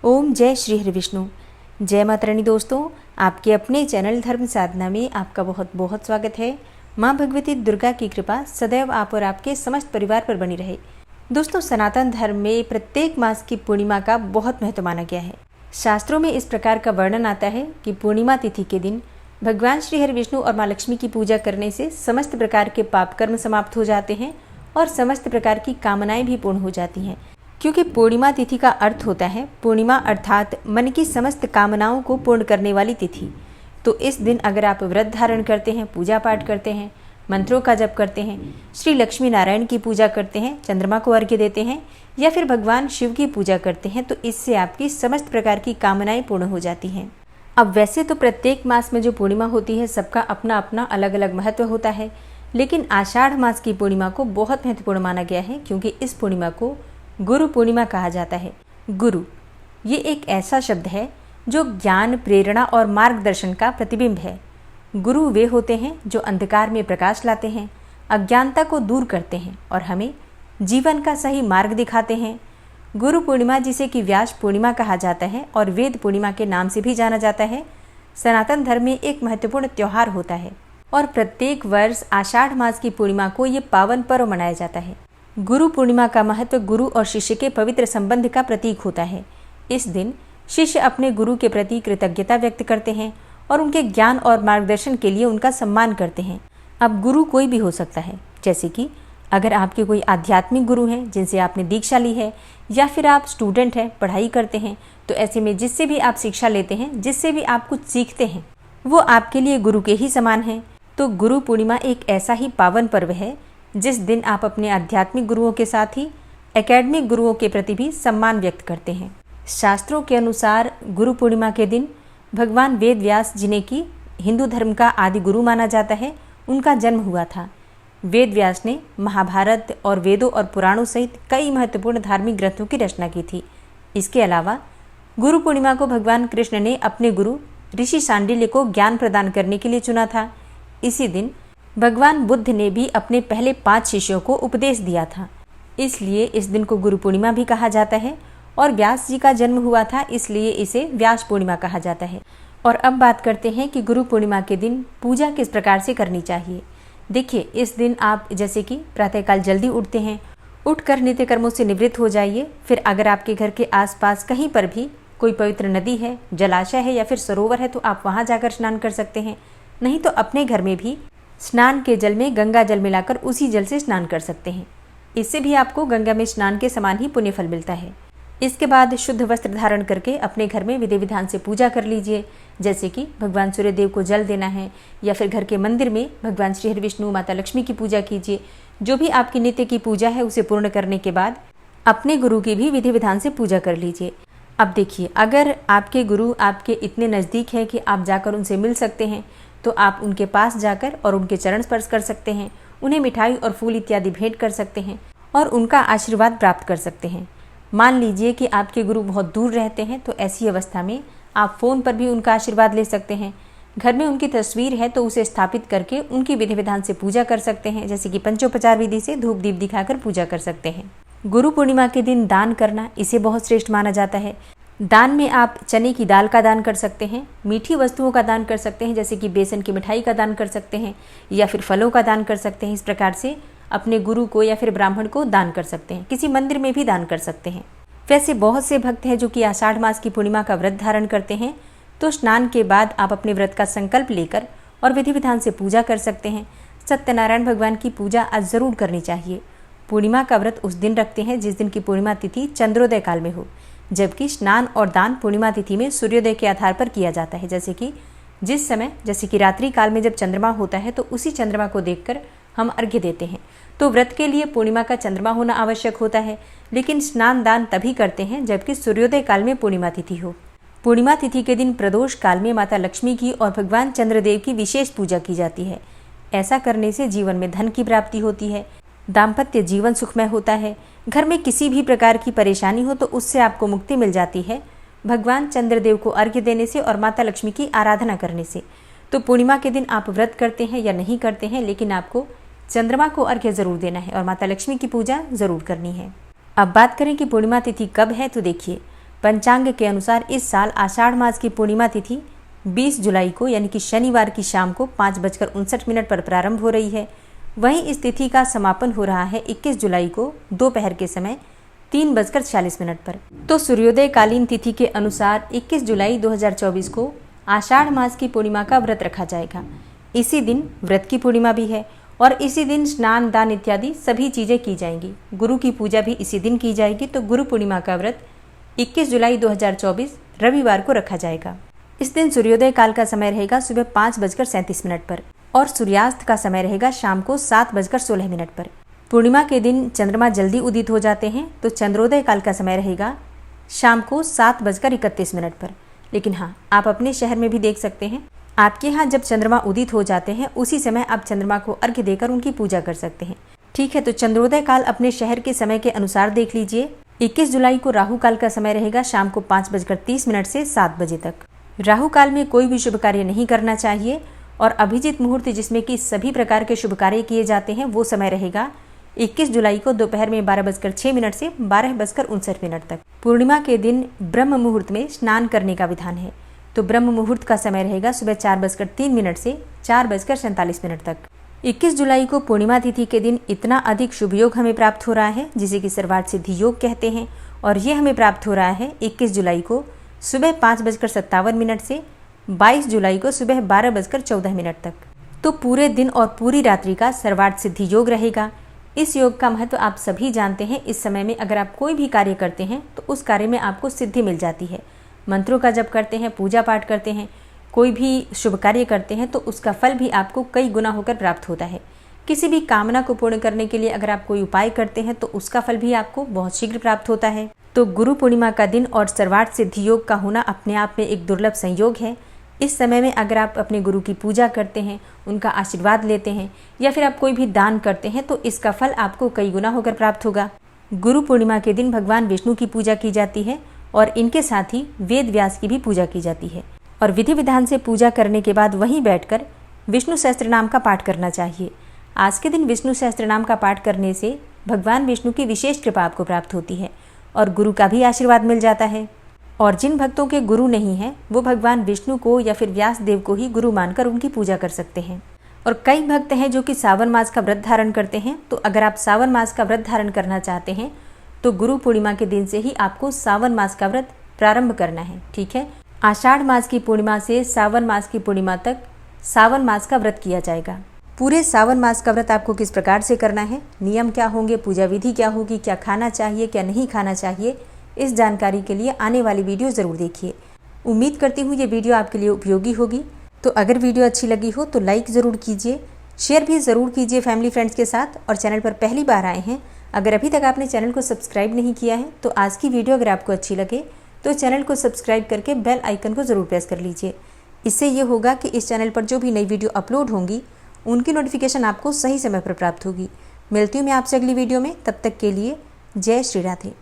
ओम जय श्री हरि विष्णु। जय माता रानी। दोस्तों, आपके अपने चैनल धर्म साधना में आपका बहुत बहुत स्वागत है। माँ भगवती दुर्गा की कृपा सदैव आप और आपके समस्त परिवार पर बनी रहे। दोस्तों, सनातन धर्म में प्रत्येक मास की पूर्णिमा का बहुत महत्व माना गया है। शास्त्रों में इस प्रकार का वर्णन आता है कि पूर्णिमा तिथि के दिन भगवान श्री हरि विष्णु और माँ लक्ष्मी की पूजा करने से समस्त प्रकार के पाप कर्म समाप्त हो जाते हैं और समस्त प्रकार की कामनाएं भी पूर्ण हो जाती हैं। क्योंकि पूर्णिमा तिथि का अर्थ होता है पूर्णिमा, अर्थात मन की समस्त कामनाओं को पूर्ण करने वाली तिथि। तो इस दिन अगर आप व्रत धारण करते हैं, पूजा पाठ करते हैं, मंत्रों का जप करते हैं, श्री लक्ष्मी नारायण की पूजा करते हैं, चंद्रमा को अर्घ्य देते हैं या फिर भगवान शिव की पूजा करते हैं, तो इससे आपकी समस्त प्रकार की कामनाएं पूर्ण हो जाती हैं। अब वैसे तो प्रत्येक मास में जो पूर्णिमा होती है सबका अपना अपना अलग अलग महत्व होता है, लेकिन आषाढ़ मास की पूर्णिमा को बहुत महत्वपूर्ण माना गया है क्योंकि इस पूर्णिमा को गुरु पूर्णिमा कहा जाता है। गुरु ये एक ऐसा शब्द है जो ज्ञान, प्रेरणा और मार्गदर्शन का प्रतिबिंब है। गुरु वे होते हैं जो अंधकार में प्रकाश लाते हैं, अज्ञानता को दूर करते हैं और हमें जीवन का सही मार्ग दिखाते हैं। गुरु पूर्णिमा, जिसे कि व्यास पूर्णिमा कहा जाता है और वेद पूर्णिमा के नाम से भी जाना जाता है, सनातन धर्म में एक महत्वपूर्ण त्यौहार होता है और प्रत्येक वर्ष आषाढ़ मास की पूर्णिमा को ये पावन पर्व मनाया जाता है। गुरु पूर्णिमा का महत्व गुरु और शिष्य के पवित्र संबंध का प्रतीक होता है। इस दिन शिष्य अपने गुरु के प्रति कृतज्ञता व्यक्त करते हैं और उनके ज्ञान और मार्गदर्शन के लिए उनका सम्मान करते हैं। अब गुरु कोई भी हो सकता है, जैसे कि अगर आपके कोई आध्यात्मिक गुरु हैं जिनसे आपने दीक्षा ली है, या फिर आप स्टूडेंट हैं, पढ़ाई करते हैं, तो ऐसे में जिससे भी आप शिक्षा लेते हैं, जिससे भी आप कुछ सीखते हैं, वो आपके लिए गुरु के ही समान हैं। तो गुरु पूर्णिमा एक ऐसा ही पावन पर्व है जिस दिन आप अपने आध्यात्मिक गुरुओं के साथ ही एकेडमिक गुरुओं के प्रति भी सम्मान व्यक्त करते हैं। शास्त्रों के अनुसार गुरु पूर्णिमा के दिन भगवान वेद व्यास, जिन्हें कि हिंदू धर्म का आदि गुरु माना जाता है, उनका जन्म हुआ था। वेद व्यास ने महाभारत और वेदों और पुराणों सहित कई महत्वपूर्ण धार्मिक ग्रंथों की रचना की थी। इसके अलावा गुरु पूर्णिमा को भगवान कृष्ण ने अपने गुरु ऋषि शांडिल्य को ज्ञान प्रदान करने के लिए चुना था। इसी दिन भगवान बुद्ध ने भी अपने पहले 5 शिष्यों को उपदेश दिया था, इसलिए इस दिन को गुरु पूर्णिमा भी कहा जाता है। और व्यास जी का जन्म हुआ था, इसलिए इसे व्यास पूर्णिमा कहा जाता है। और अब बात करते हैं कि गुरु पूर्णिमा के दिन पूजा किस प्रकार से करनी चाहिए। देखिए, इस दिन आप जैसे कि प्रातःकाल जल्दी उठते हैं, उठकर नित्य कर्मों से निवृत्त हो जाइए। फिर अगर आपके घर के आसपास कहीं पर भी कोई पवित्र नदी है, जलाशय है या फिर सरोवर है, तो आप वहाँ जाकर स्नान कर सकते हैं। नहीं तो अपने घर में भी स्नान के जल में गंगा जल मिलाकर उसी जल से स्नान कर सकते हैं। इससे भी आपको गंगा में स्नान के समान ही पुण्य फल मिलता है। इसके बाद शुद्ध वस्त्र धारण करके अपने घर में विधि विधान से पूजा कर लीजिए, जैसे कि भगवान सूर्यदेव को जल देना है या फिर घर के मंदिर में भगवान श्री हरि विष्णु, माता लक्ष्मी की पूजा कीजिए। जो भी आपकी नित्य की पूजा है उसे पूर्ण करने के बाद अपने गुरु की भी विधि विधान से पूजा कर लीजिए। अब देखिए, अगर आपके गुरु आपके इतने नज़दीक हैं कि आप जाकर उनसे मिल सकते हैं, तो आप उनके पास जाकर और उनके चरण स्पर्श कर सकते हैं, उन्हें मिठाई और फूल इत्यादि भेंट कर सकते हैं और उनका आशीर्वाद प्राप्त कर सकते हैं। मान लीजिए कि आपके गुरु बहुत दूर रहते हैं, तो ऐसी अवस्था में आप फ़ोन पर भी उनका आशीर्वाद ले सकते हैं। घर में उनकी तस्वीर है तो उसे स्थापित करके उनकी विधि विधान से पूजा कर सकते हैं, जैसे कि पंचोपचार विधि से धूप दीप दिखाकर पूजा कर सकते हैं। गुरु पूर्णिमा के दिन दान करना, इसे बहुत श्रेष्ठ माना जाता है। दान में आप चने की दाल का दान कर सकते हैं, मीठी वस्तुओं का दान कर सकते हैं, जैसे कि बेसन की मिठाई का दान कर सकते हैं या फिर फलों का दान कर सकते हैं। इस प्रकार से अपने गुरु को या फिर ब्राह्मण को दान कर सकते हैं। किसी मंदिर में भी दान कर सकते हैं। वैसे बहुत से भक्त हैं जो कि आषाढ़ मास की पूर्णिमा का व्रत धारण करते हैं, तो स्नान के बाद आप अपने व्रत का संकल्प लेकर और विधि विधान से पूजा कर सकते हैं। सत्यनारायण भगवान की पूजा आज जरूर करनी चाहिए। पूर्णिमा का व्रत उस दिन रखते हैं जिस दिन की पूर्णिमा तिथि चंद्रोदय काल में हो, जबकि स्नान और दान पूर्णिमा तिथि में सूर्योदय के आधार पर किया जाता है। जैसे कि रात्रि काल में जब चंद्रमा होता है तो उसी चंद्रमा को देखकर हम अर्घ्य देते हैं। तो व्रत के लिए पूर्णिमा का चंद्रमा होना आवश्यक होता है, लेकिन स्नान दान तभी करते हैं जबकि सूर्योदय काल में पूर्णिमा तिथि हो। पूर्णिमा तिथि के दिन प्रदोष काल में माता लक्ष्मी की और भगवान चंद्रदेव की विशेष पूजा की जाती है। ऐसा करने से जीवन में धन की प्राप्ति होती है, दाम्पत्य जीवन सुखमय होता है। घर में किसी भी प्रकार की परेशानी हो तो उससे आपको मुक्ति मिल जाती है भगवान चंद्रदेव को अर्घ्य देने से और माता लक्ष्मी की आराधना करने से। तो पूर्णिमा के दिन आप व्रत करते हैं या नहीं करते हैं, लेकिन आपको चंद्रमा को अर्घ्य जरूर देना है और माता लक्ष्मी की पूजा जरूर करनी है। अब बात करें कि पूर्णिमा तिथि कब है, तो देखिए, पंचांग के अनुसार इस साल आषाढ़ मास की पूर्णिमा तिथि 20 जुलाई को यानी कि शनिवार की शाम को 5:59 पर प्रारंभ हो रही है। वहीं इस तिथि का समापन हो रहा है 21 जुलाई को दोपहर के समय 3:46 पर। तो सूर्योदय कालीन तिथि के अनुसार 21 जुलाई 2024 को आषाढ़ मास की पूर्णिमा का व्रत रखा जाएगा। इसी दिन व्रत की पूर्णिमा भी है और इसी दिन स्नान दान इत्यादि सभी चीज़ें की जाएंगी। गुरु की पूजा भी इसी दिन की जाएगी। तो गुरु पूर्णिमा का व्रत 21 जुलाई 2024 रविवार को रखा जाएगा। इस दिन सूर्योदय काल का समय रहेगा सुबह 5:37 पर और सूर्यास्त का समय रहेगा शाम को 7:16 पर। पूर्णिमा के दिन चंद्रमा जल्दी उदित हो जाते हैं, तो चंद्रोदय काल का समय रहेगा शाम को 7:31 पर। लेकिन हाँ, आप अपने शहर में भी देख सकते हैं, आपके यहाँ जब चंद्रमा उदित हो जाते हैं उसी समय आप चंद्रमा को अर्घ्य देकर उनकी पूजा कर सकते हैं। ठीक है, तो चंद्रोदय काल अपने शहर के समय के अनुसार देख लीजिए। 21 जुलाई को राहु काल का समय रहेगा शाम को 5:30 से 7 बजे तक। राहु काल में कोई भी शुभ कार्य नहीं करना चाहिए और अभिजीत मुहूर्त जिसमें कि सभी प्रकार के शुभ कार्य किए जाते हैं वो समय रहेगा 21 जुलाई को दोपहर में 12:06 से 12:59 तक। पूर्णिमा के दिन ब्रह्म मुहूर्त में स्नान करने का विधान है। तो ब्रह्म मुहूर्त का समय रहेगा सुबह 4:03 से 4:47 तक। 21 जुलाई को पूर्णिमा तिथि के दिन इतना अधिक शुभ योग हमें प्राप्त हो रहा है जिसे कि सर्वार्थ सिद्धि योग कहते हैं और ये हमें प्राप्त हो रहा है 21 जुलाई को सुबह 5:57 से 22 जुलाई को सुबह 12:14 तक। तो पूरे दिन और पूरी रात्रि का सर्वार्थ सिद्धि योग रहेगा। इस योग का महत्व आप सभी जानते हैं। इस समय में अगर आप कोई भी कार्य करते हैं तो उस कार्य में आपको सिद्धि मिल जाती है। मंत्रों का जप करते हैं, पूजा पाठ करते हैं, कोई भी शुभ कार्य करते हैं तो उसका फल भी आपको कई गुना होकर प्राप्त होता है। किसी भी कामना को पूर्ण करने के लिए अगर आप कोई उपाय करते हैं तो उसका फल भी आपको बहुत शीघ्र प्राप्त होता है। तो गुरु पूर्णिमा का दिन और सर्वार्थ सिद्धि योग का होना अपने आप में एक दुर्लभ संयोग है। इस समय में अगर आप अपने गुरु की पूजा करते हैं, उनका आशीर्वाद लेते हैं या फिर आप कोई भी दान करते हैं तो इसका फल आपको कई गुना होकर प्राप्त होगा। गुरु पूर्णिमा के दिन भगवान विष्णु की पूजा की जाती है और इनके साथ ही वेद व्यास की भी पूजा की जाती है और विधि विधान से पूजा करने के बाद वहीं बैठकर विष्णु सहस्त्र नाम का पाठ करना चाहिए। आज के दिन विष्णु सहस्त्र नाम का पाठ करने से भगवान विष्णु की विशेष कृपा आपको प्राप्त होती है और गुरु का भी आशीर्वाद मिल जाता है। और जिन भक्तों के गुरु नहीं हैं वो भगवान विष्णु को या फिर व्यास देव को ही गुरु मानकर उनकी पूजा कर सकते हैं। और कई भक्त हैं जो कि सावन मास का व्रत धारण करते हैं। तो अगर आप सावन मास का व्रत धारण करना चाहते हैं तो गुरु पूर्णिमा के दिन से ही आपको सावन मास का व्रत प्रारंभ करना है। ठीक है, आषाढ़ मास की पूर्णिमा से सावन मास की पूर्णिमा तक सावन मास का व्रत किया जाएगा। पूरे सावन मास का व्रत आपको किस प्रकार से करना है, नियम क्या होंगे, पूजा विधि क्या होगी, क्या खाना चाहिए क्या नहीं खाना चाहिए, इस जानकारी के लिए आने वाली वीडियो ज़रूर देखिए। उम्मीद करती हूँ ये वीडियो आपके लिए उपयोगी होगी। तो अगर वीडियो अच्छी लगी हो तो लाइक ज़रूर कीजिए, शेयर भी ज़रूर कीजिए फैमिली फ्रेंड्स के साथ। और चैनल पर पहली बार आए हैं, अगर अभी तक आपने चैनल को सब्सक्राइब नहीं किया है तो आज की वीडियो अगर आपको अच्छी लगे तो चैनल को सब्सक्राइब करके बेल आइकन को ज़रूर प्रेस कर लीजिए। इससे ये होगा कि इस चैनल पर जो भी नई वीडियो अपलोड होंगी उनकी नोटिफिकेशन आपको सही समय पर प्राप्त होगी। मिलती हूँ मैं आपसे अगली वीडियो में, तब तक के लिए जय श्री राधे।